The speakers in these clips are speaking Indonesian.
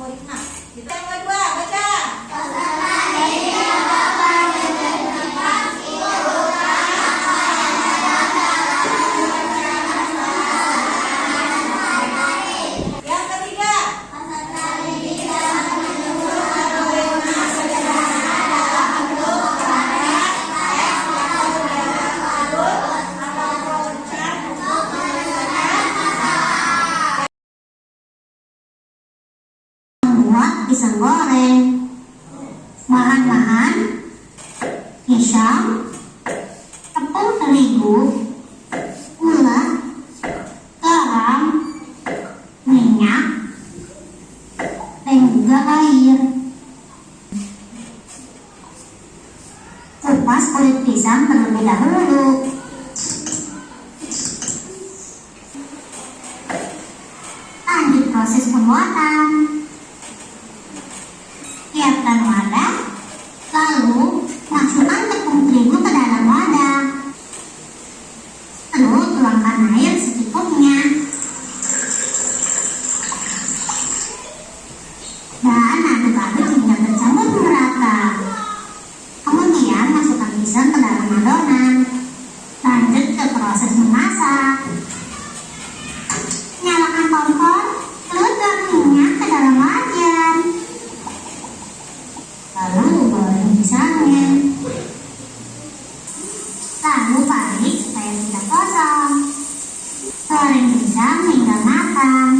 algoritma. Kita yang kedua, baca. Yang ketiga, membuat pisang goreng. Bahan-bahan: pisang, tepung terigu, gula, garam, minyak, dan juga air. Kupas kulit pisang terlebih dahulu. Lanjut proses pembuatan. Siapkan wadah, lalu masukkan tepung terigu ke dalam wadah. Lalu tuangkan air secukupnya. Dan aduk-aduk hingga tercampur merata. Kemudian masukkan pisang ke dalam adonan. Lanjut ke proses memasak. Nyalakan kompor, lalu tuang minyak ke dalam wajan. Lalu goreng pisangnya. Lalu balik supaya tidak kosong. Goreng pisang hingga matang.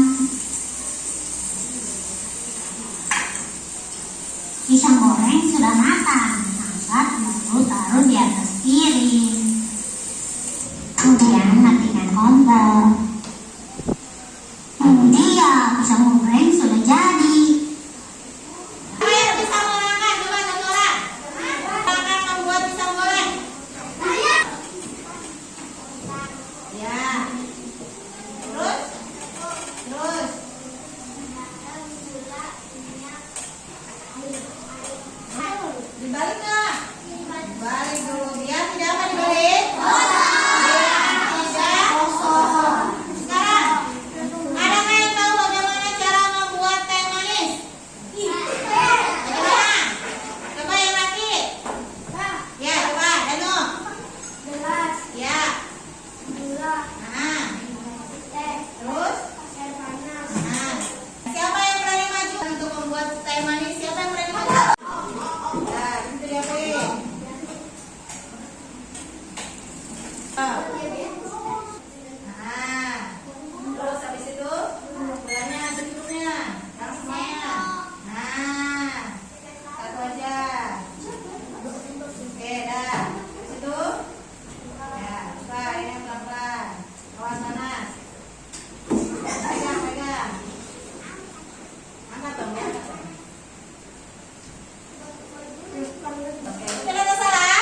Pisang goreng sudah matang. Angkat lalu taruh di atas piring. Kemudian matikan kompor. Kemudian pisang goreng sudah jadi. Dibalik nggak? Dibalik dulu. Biar tidak apa dibalik? Tidak kosong. Sekarang, ada nggak yang tahu bagaimana cara membuat teh manis? Bagaimana? Coba yang laki. Ya, coba. Danu. Ya. Nah. Terus? Nah. Siapa yang berani maju untuk membuat teh manis? Siapa yang berani maju? Terus habis itu gulanya secukupnya, jangan semuanya. Nah, satu aja. Oke, dah. Habis itu, ya, coba ini yang pelan-pelan. Awas panas. Pegang, pegang. Angkat dong, ya. Oke, betul atau salah?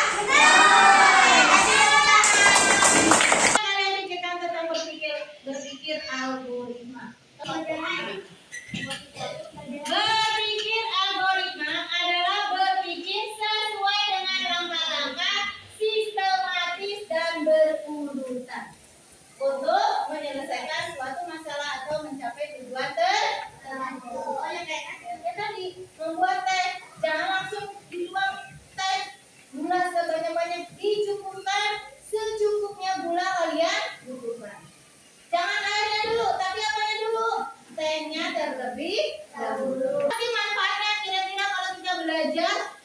Berpikir algoritma. Berpikir algoritma adalah berpikir sesuai dengan langkah-langkah sistematis dan berurutan untuk menyelesaikan suatu masalah atau mencapai tujuan tertentu. Ya tadi membuat teh, jangan langsung dituang teh, gula sebanyak-banyak, dicukupkan secukupnya gula kalian butuhkan. Jangan airnya dulu, tapi apanya dulu? Tehnya terlebih dahulu. Tapi manfaatnya kira-kira kalau kita belajar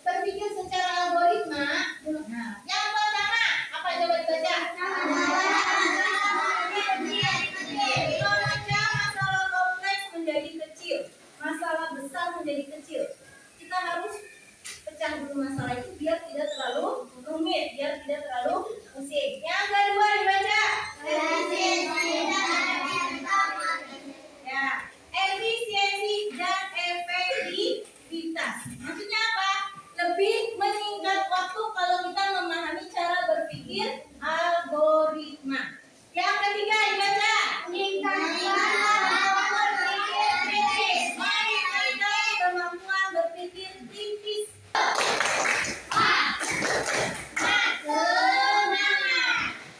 berpikir secara algoritma. Nah, yang pertama apa coba dibaca? Membaca masalah kompleks menjadi kecil, masalah besar menjadi kecil. Kita harus pecah dulu masalah itu biar tidak terlalu rumit, biar tidak terlalu pusing. Yang kedua dibaca. Ya, efisiensi dan efektivitas. Maksudnya apa? Lebih meningkat waktu kalau kita memahami cara berpikir algoritma. Yang ketiga dibaca. Kemampuan berpikir kritis.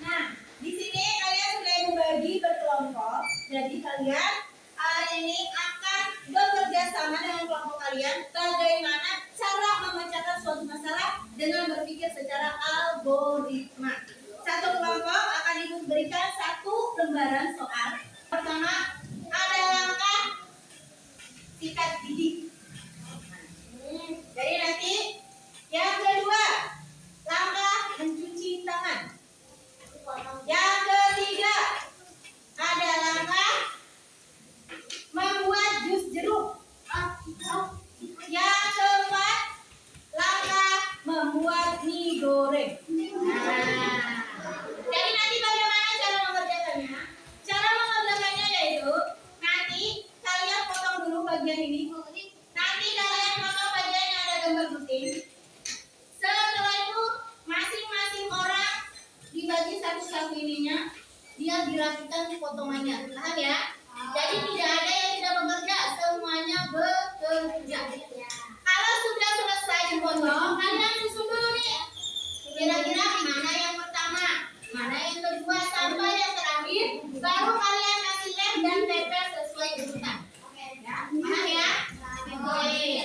Nah, di sini kalian sudah dibagi berkelompok. Jadi kalian hari ini akan bekerja bersama dengan kelompok kalian bagaimana cara memecahkan suatu masalah dengan berpikir secara algoritma. Satu kelompok akan diberikan satu lembaran soal. Pertama, ada langkah sikat gigi. Jadi nanti yang kedua, langkah mencuci tangan. Yang ketiga, ada langkah membuat jus jeruk. Yang keempat, langkah membuat mie goreng. Jadi nanti bagaimana cara mengerjakannya? Cara mengerjakannya yaitu nanti kalian potong dulu bagian ini. Nanti kalian potong bagian yang ada gambar gunting. Setelah itu masing-masing orang dibagi satu-satu ininya, dia dirapikan potongannya. Paham ya? Jadi tidak ada yang tidak bekerja, semuanya bekerja. Kalau sudah selesai dipotong, kalian susun dulu nih. Kira-kira mana yang pertama, mana yang kedua, sampai yang terakhir, baru kalian kasih lem dan tempel sesuai urutan. Ya, paham ya? Oke.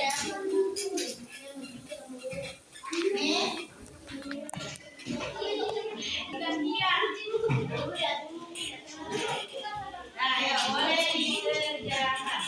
Nih. Ayo, boleh dikerjakan.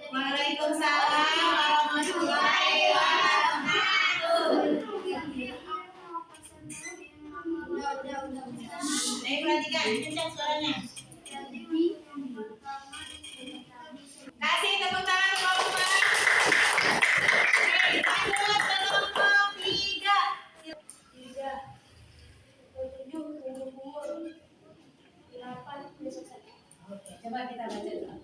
Waalaikumsalam warahmatullahi wabarakatuh. Nih perhatikan, kencang suaranya. Kasih tepuk tangan kelompok. Lanjut ke kelompok 3. Oke, coba kita baca dulu.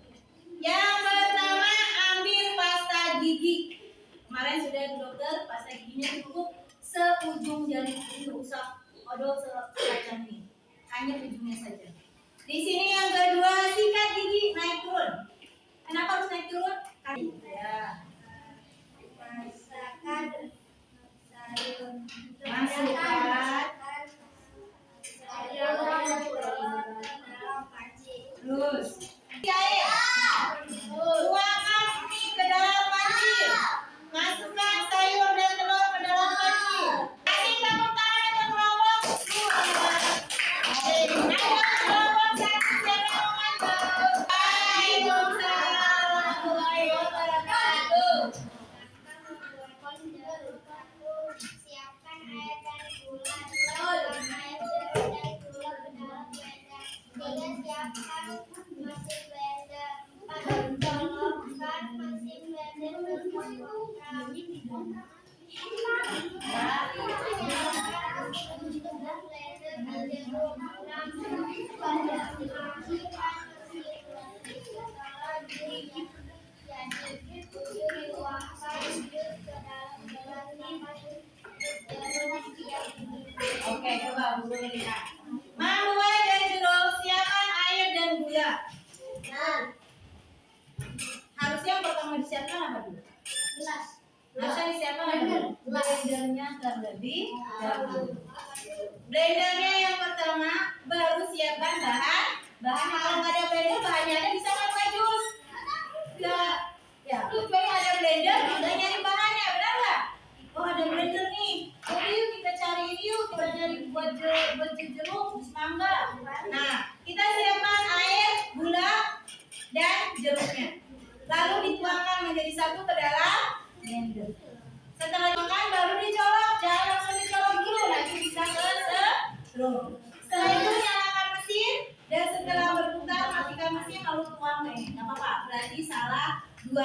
Yang pertama, ambil pasta gigi. Kemarin sudah dokter, pasta giginya cukup seujung jari, tidak usah odol semacam ini, hanya ujungnya saja. Di sini yang kedua, sikat gigi naik turun. Kenapa harus naik turun? Ya. Masukkan. Terus. Air. Tuangkan mie ke dalam panci. Masukkan sayur dan telur ke dalam panci. Kasih tepuk tangan untuk kelompok 2. Ayo kelompok 1 siapa yang membantu? Waalaikumsalam warahmatullahi wabarakatuh. Siapkan air dan gula. Siapkan mesin blender. Colokkan mesin blender ke program. Oke, coba Bu lihat. Membuat dan jeruk, siapkan air dan gula. Nah, harusnya yang pertama disiapkan apa dulu? Gelas. Harusnya disiapkan apa dulu? Blendernya terlebih dahulu. Blendernya yang pertama, baru siapkan bahan. Kalau nggak ada blender, bahannya ada bisa pakai jus. berjeruk, semangga. Nah, kita siapkan air, gula, dan jeruknya. Lalu dituangkan menjadi satu ke dalam blender. Setelah dimakan baru dicolok, jangan langsung dicolok dulu, nanti bisa ke setrum. Setelah itu nyalakan mesin dan setelah berputar matikan mesin lalu tuang deh. Nggak apa-apa, berarti salah 2.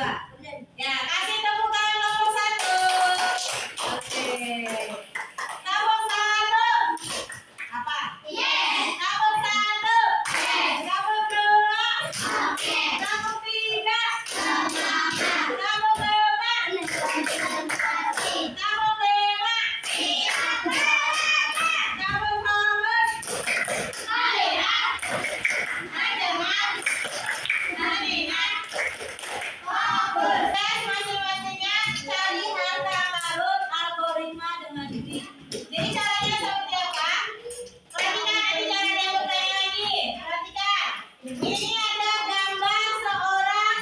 Ya, kasih tepuk tangan nomor 1. Oke. Nomor 1. Apa? Yes. Nomor 1. Yes. Nomor 2. Oke. Nomor 3. Semangat. Nomor 4. Nomor 5. Siap. Nomor 6. Melihat. Mendengar. Mengingat. Fokus. Tes masing-masingnya cari harta karun algoritma dengan diri. Jadi caranya seperti apa? Perhatikan, nanti jangan ada yang bertanya lagi. Perhatikan. Ini ada gambar seorang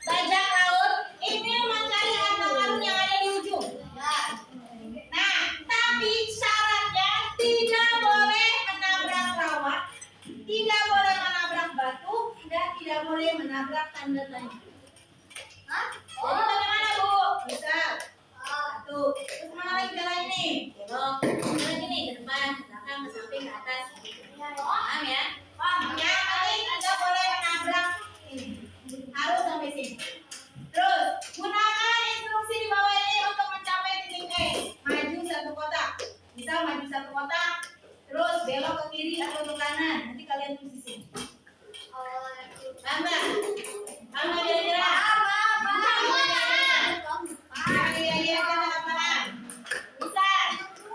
bajak laut ingin mencari harta karun yang ada di ujung. Nah, tapi syaratnya tidak boleh menabrak rawa, tidak boleh menabrak batu, dan tidak boleh menabrak tanda tanya. Jadi bagaimana Bu? Bisa. Satu. Terus mana lagi jalan ini? Belok. Jalan gini ke depan, ke belakang, ke samping, ke atas. Paham ya? Paham. Yang penting tidak boleh menabrak ini. Harus sampai sini. Terus gunakan instruksi di bawah ini untuk mencapai titik E. Maju 1 kotak. Bisa maju 1 kotak. Terus belok ke kiri atau ke kanan. Nanti kalian tulis di sini. Paham nggak? Paham nggak kira-kira? Iya, paham. Bisa.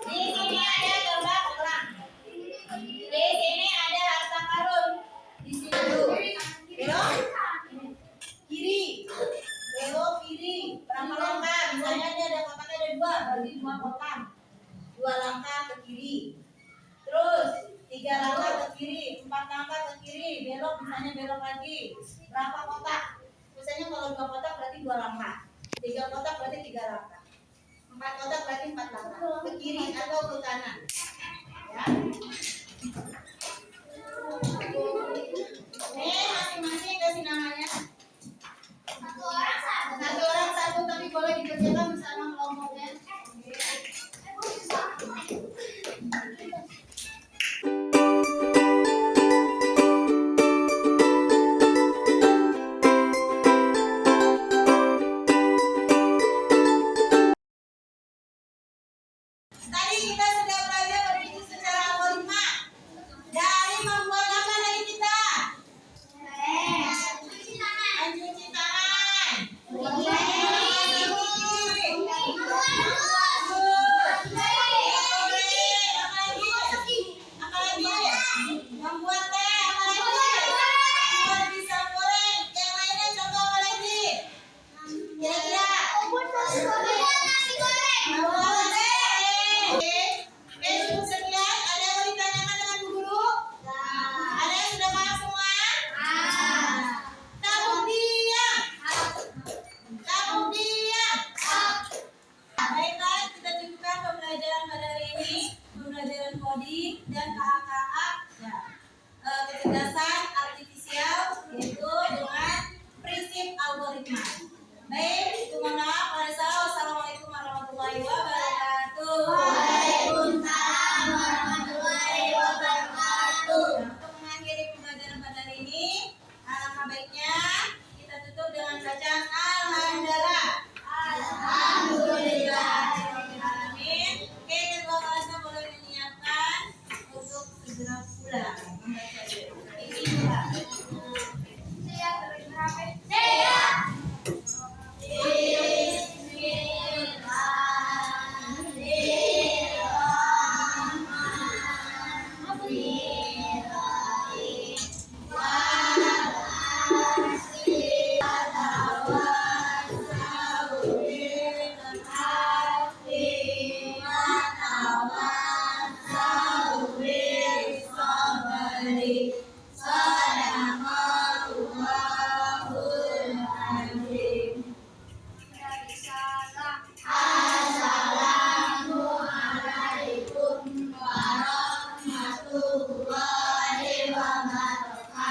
Di sini ada gerbang orang. Di sini ada harta karun. Di sini dulu. Belok kiri. Belok kiri. Berapa langkah? Misalnya ini ada kotaknya ada 2, berarti 2 kotak. 2 langkah ke kiri. Terus 3 langkah ke kiri, 4 langkah ke kiri. Belok, misalnya belok lagi. Berapa kotak? Misalnya kalau 2 kotak berarti 2 langkah. 3 kotak berarti 3 langkah. 4 kotak berarti 4 langkah. Ke kiri atau ke kanan. Ya. Masing-masing kasih namanya. Satu orang satu, tapi boleh dikerjakan bersama kelompoknya. Tadi kita sudah belajar berpikir secara algoritma.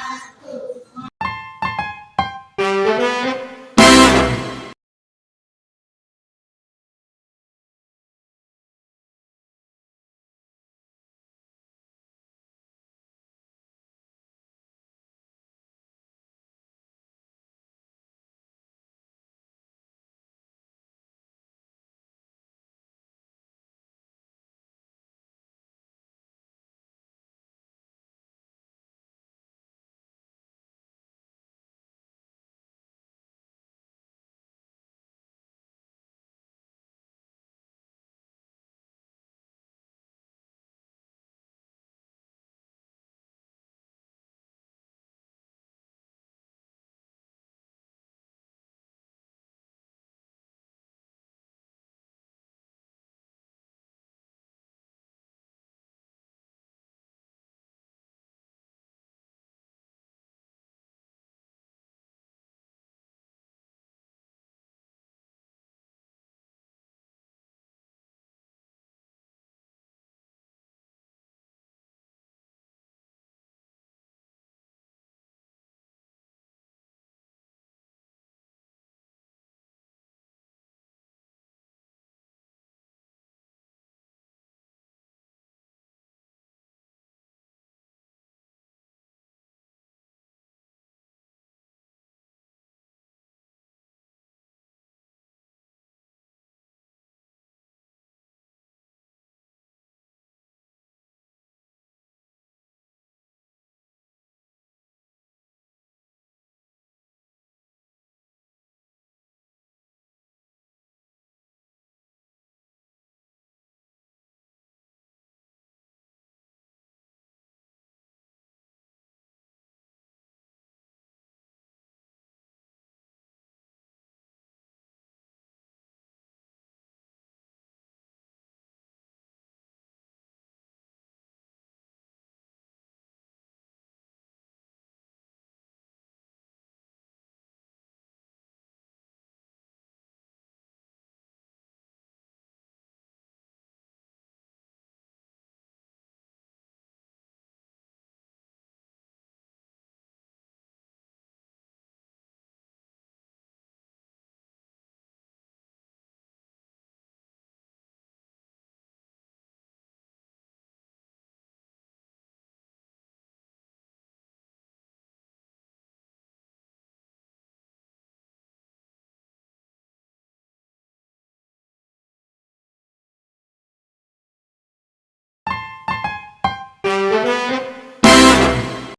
Pak.